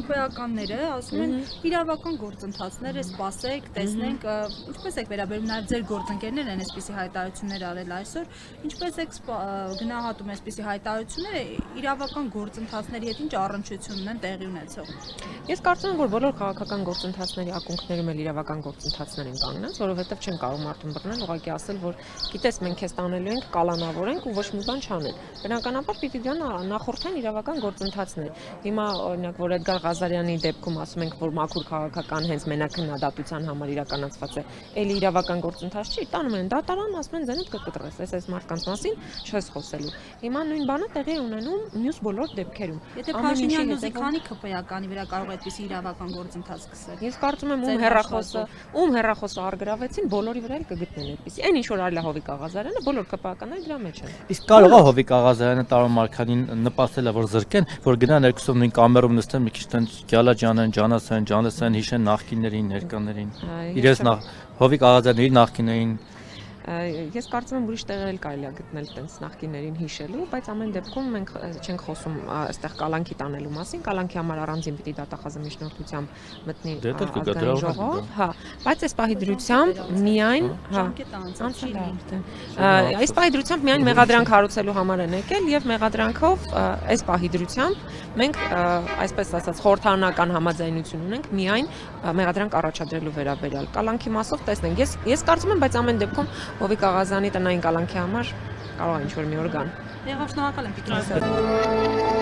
ԿՊ-ականները ասում են իրավական գործընթացները սպասեք, տեսնենք, ինչպես եք վերաբերում նաև ձեր գործընկերներն են այսպիսի հայտարարություններ արել այսօր, ինչպես եք գնահատում այսպիսի հայտարարությունները իրավական գործընթացների հետ ինչ առնչություն ունեն տեղի ունեցող։ Ես կարծում եմ, որ բոլոր քաղաքական գործընթացների ակունքներում էլ իրավական գործընթացներ են կանգնած, որովհետև չեն կարող մարդուն բռնել, ուղղակի ասել, որ գիտես մենք քեզ տանելու ենք, կալանավորենք ու ոչ մի բան չանեն։ Բնականաբար պիտի դրան նախորդեն իրավական գործընթացներ։ Հիմա օրինակ, որ Էդգար Ղազարյանի դեպքում ասում ենք, որ մաքուր քաղաքական հենց մենակ քննադատության համար իրականացված է, էլի իրավական գործընթաց չի, տանում են դատարան, ասում են ձենդ կկտրես, այս մարդկանց մասին չես խոսելու։ Հիմա նույն բանը տեղի է ունենում մյուս բոլոր դեպքերում։ Եթե Փաշինյանն ուզի քանի ԿՊ-ականի վրա կարող է այդպիսի իրավական գործընթաց սկսել։ Ես կարծում եմ ում հեռախոսը արգրավեցին, բոլորի վրա էլ կգտնեն այդպիսի։ Այն ինչ որ արել է Հովիկ Աղազարյանը, բոլոր ԿՊ-ականները դրա մեջ են։ Իսկ կարող է Հովիկ Աղազարյանը Տարոն Մարգարյանին նպաստել է, որ զրկեն, որ գնան երկուսով նույն կամերում նստեն, մի քիչ տենց գյալաջանեն, ջանասեն, հիշեն նախկիններին, ներկաներին։ Իրենց Հովիկ Աղազարյանը իր նախկիներին Ես կարծում եմ ուրիշ տեղեր էլ կարելի է գտնել տենց նախկիներին հիշելու, բայց ամեն դեպքում մենք չենք խոսում այստեղ կալանքի տանելու մասին, կալանքի համար առանձին պիտի դատախազի միջնորդությամբ մտնի ազգային ժողով, հա, բայց այս պահի դրությամբ միայն, այս պահի դրությամբ միայն մեղադրանք հարուցելու համար են եկել եւ մեղադրանքով այս պահի դրությամբ մենք այսպես ասած խորհրդարանական համաձայնություն ունենք միայն մեղադրանք առաջադրելու վերաբերյալ կալանքի մասով տեսնենք։ Ես կարծում եմ, բայց ամեն դեպքում Հովիկ Աղազյանի տնային կալանքի համար կարող է ինչ-որ մի օր գան։ Եղավ, շնորհակալ եմ, Պիտր Ասյան։